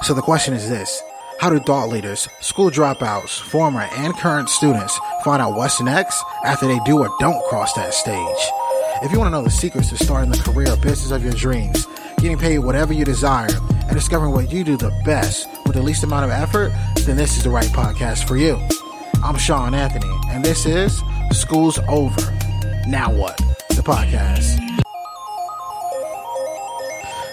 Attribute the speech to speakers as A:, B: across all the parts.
A: So the question is this: how do thought leaders, school dropouts, former and current students find out what's next after they do or don't cross that stage? If you want to know the secrets to starting the career or business of your dreams, getting paid whatever you desire, and discovering what you do the best with the least amount of effort, then this is the right podcast for you. I'm Shawn Anthony, and this is School's Over. Now what? The podcast.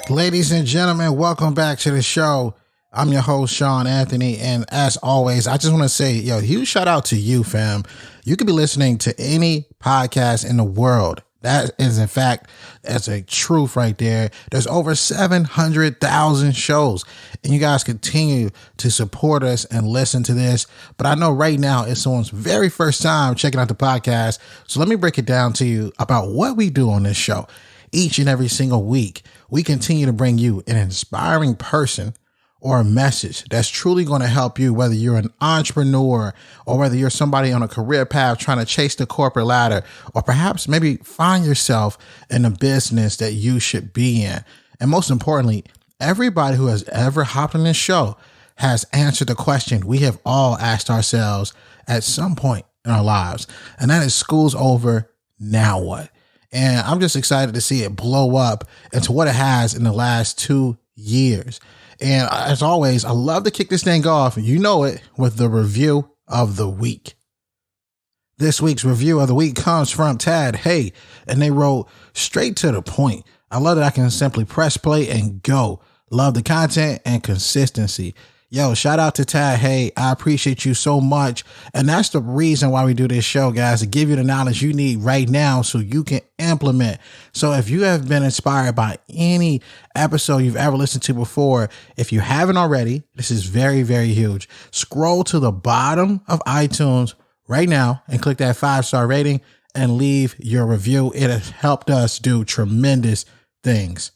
A: Ladies and gentlemen, welcome back to the show. I'm your host, Shawn Anthony, and as always, I just want to say, huge shout out to you, fam. You could be listening to any podcast in the world. That is, in fact, that's a truth right there. There's over 700,000 shows, and you guys continue to support us and listen to this. But I know right now it's someone's very first time checking out the podcast. So let me break it down to you about what we do on this show. Each and every single week, we continue to bring you an inspiring person or a message that's truly going to help you, whether you're an entrepreneur or whether you're somebody on a career path trying to chase the corporate ladder, or perhaps maybe find yourself in a business that you should be in. And most importantly, everybody who has ever hopped on this show has answered the question we have all asked ourselves at some point in our lives. And that is, school's over, now what? And I'm just excited to see it blow up into what it has in the last 2 years. And as always, I love to kick this thing off, you know it, with the review of the week. This week's review of the week comes from Tad Hey, and they wrote, straight to the point. I love that I can simply press play and go. Love the content and consistency. Yo, shout out to Tad Hey. I appreciate you so much. And that's the reason why we do this show, guys, to give you the knowledge you need right now so you can implement. So if you have been inspired by any episode you've ever listened to before, if you haven't already, this is very, very huge. Scroll to the bottom of iTunes right now and click that 5-star rating and leave your review. It has helped us do tremendous things.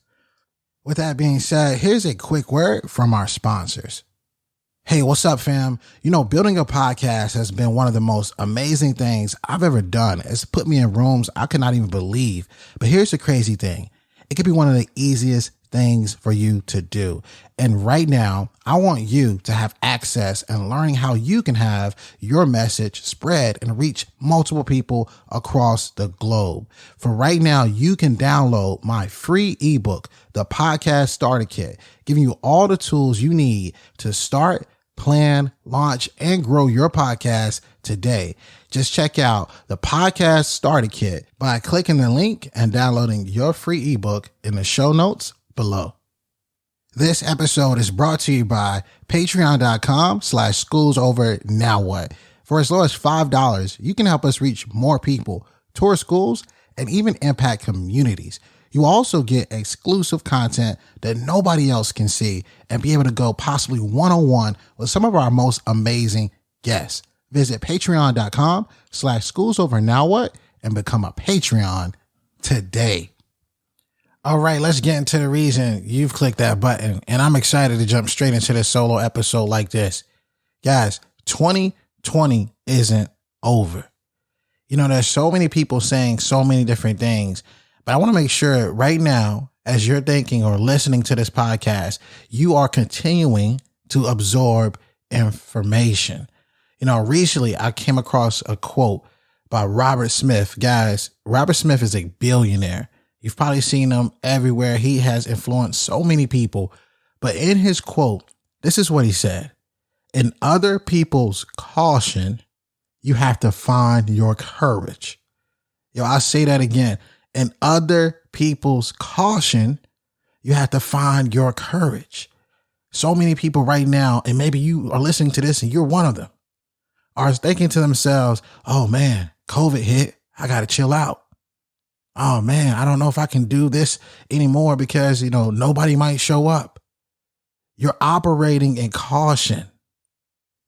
A: With that being said, here's a quick word from our sponsors. Hey, what's up, fam? Building a podcast has been one of the most amazing things I've ever done. It's put me in rooms I could not even believe. But here's the crazy thing. It could be one of the easiest things for you to do. And right now, I want you to have access and learning how you can have your message spread and reach multiple people across the globe. For right now, you can download my free ebook, The Podcast Starter Kit, giving you all the tools you need to start, plan, launch, and grow your podcast today. Just check out the Podcast Starter Kit by clicking the link and downloading your free ebook in the show notes below. This episode is brought to you by patreon.com/schoolsover.nowwhat. For as low as $5, you can help us reach more people, tour schools, and even impact communities. You also get exclusive content that nobody else can see and be able to go possibly one-on-one with some of our most amazing guests. Visit patreon.com/schoolsover.nowwhat and become a Patreon today. All right, let's get into the reason you've clicked that button. And I'm excited to jump straight into this solo episode like this. Guys, 2020 isn't over. There's so many people saying so many different things. But I want to make sure right now, as you're thinking or listening to this podcast, you are continuing to absorb information. Recently I came across a quote by Robert Smith. Guys, Robert Smith is a billionaire. You've probably seen him everywhere. He has influenced so many people. But in his quote, this is what he said. In other people's caution, you have to find your courage. I'll say that again. In other people's caution, you have to find your courage. So many people right now, and maybe you are listening to this and you're one of them, are thinking to themselves, oh man, COVID hit. I got to chill out. Oh man, I don't know if I can do this anymore because, nobody might show up. You're operating in caution.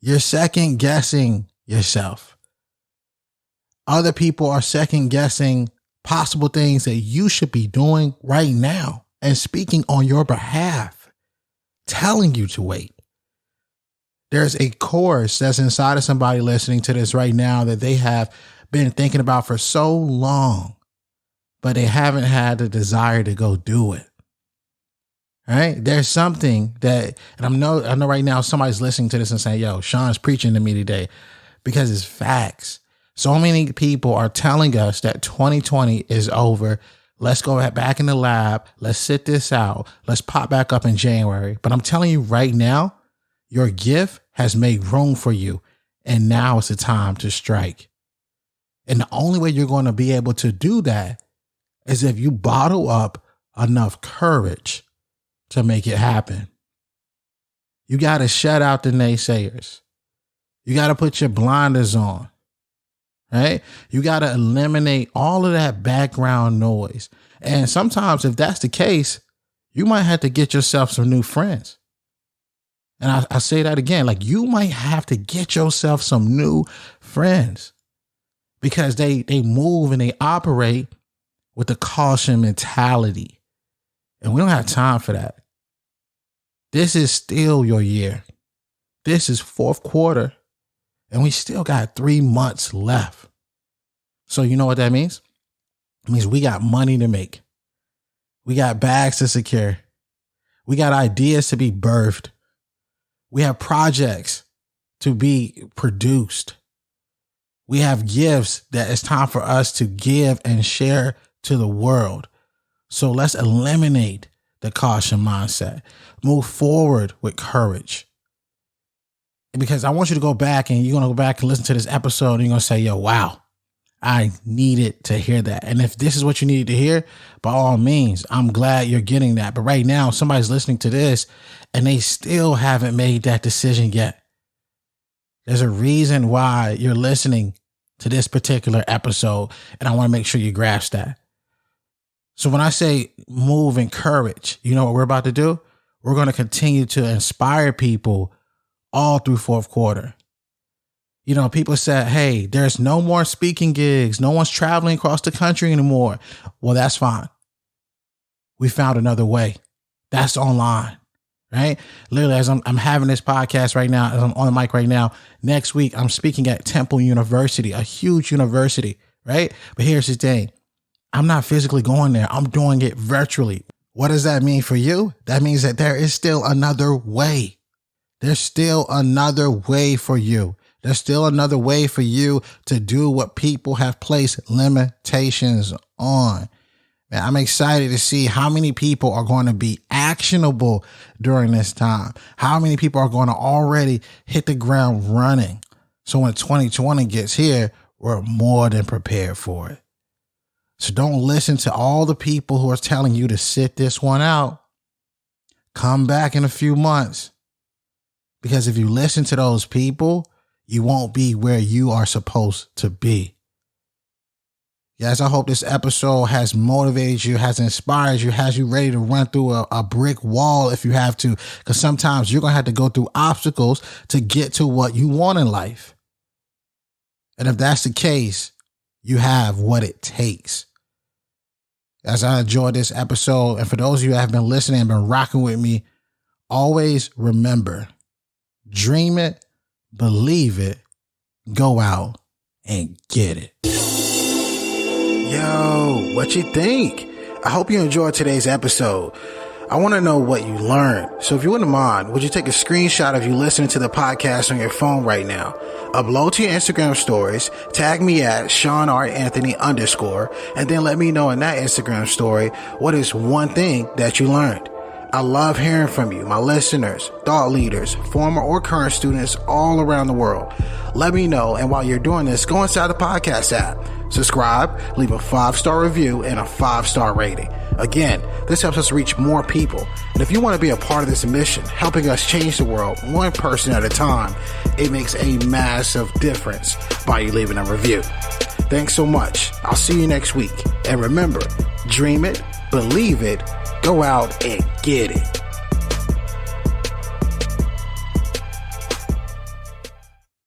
A: You're second guessing yourself. Other people are second guessing possible things that you should be doing right now and speaking on your behalf, telling you to wait. There's a course that's inside of somebody listening to this right now that they have been thinking about for so long, but they haven't had the desire to go do it. Right? There's something that, and I know right now somebody's listening to this and saying, yo, Shawn's preaching to me today, because it's facts. So many people are telling us that 2020 is over. Let's go back in the lab. Let's sit this out. Let's pop back up in January. But I'm telling you right now, your gift has made room for you. And now it's the time to strike. And the only way you're going to be able to do that is if you bottle up enough courage to make it happen. You got to shut out the naysayers. You got to put your blinders on. Right? You got to eliminate all of that background noise. And sometimes if that's the case, you might have to get yourself some new friends. And I say that again, like you might have to get yourself some new friends, because they move and they operate with a caution mentality. And we don't have time for that. This is still your year. This is fourth quarter. And we still got 3 months left. So you know what that means? It means we got money to make. We got bags to secure. We got ideas to be birthed. We have projects to be produced. We have gifts that it's time for us to give and share to the world. So let's eliminate the caution mindset. Move forward with courage. Because I want you to go back, and you're going to go back and listen to this episode, and you're going to say, yo, wow, I needed to hear that. And if this is what you needed to hear, by all means, I'm glad you're getting that. But right now, somebody's listening to this and they still haven't made that decision yet. There's a reason why you're listening to this particular episode, and I want to make sure you grasp that. So when I say move in courage, you know what we're about to do? We're going to continue to inspire people all through fourth quarter. You know, people said, hey, there's no more speaking gigs. No one's traveling across the country anymore. Well, that's fine. We found another way. That's online, right? Literally, as I'm having this podcast right now, as I'm on the mic right now, next week, I'm speaking at Temple University, a huge university, right? But here's the thing. I'm not physically going there. I'm doing it virtually. What does that mean for you? That means that there is still another way. There's still another way for you. There's still another way for you to do what people have placed limitations on. Man, I'm excited to see how many people are going to be actionable during this time. How many people are going to already hit the ground running. So when 2020 gets here, we're more than prepared for it. So don't listen to all the people who are telling you to sit this one out. Come back in a few months. Because if you listen to those people, you won't be where you are supposed to be. Yes, I hope this episode has motivated you, has inspired you, has you ready to run through a brick wall if you have to. Because sometimes you're going to have to go through obstacles to get to what you want in life. And if that's the case, you have what it takes. As I enjoyed this episode, and for those of you that have been listening and been rocking with me, always remember, dream it, believe it, go out and get it. Yo, what you think? I hope you enjoyed today's episode. I want to know what you learned. So if you wouldn't mind, would you take a screenshot of you listening to the podcast on your phone right now? Upload to your Instagram stories, tag me at Shawn R. Anthony _, and then let me know in that Instagram story what is one thing that you learned. I love hearing from you, my listeners, thought leaders, former or current students all around the world. Let me know, and while you're doing this, go inside the podcast app, subscribe, leave a 5-star review and a 5-star rating. Again, this helps us reach more people. And if you want to be a part of this mission, helping us change the world one person at a time, it makes a massive difference by you leaving a review. Thanks so much. I'll see you next week. And remember, dream it, believe it, go out and get it.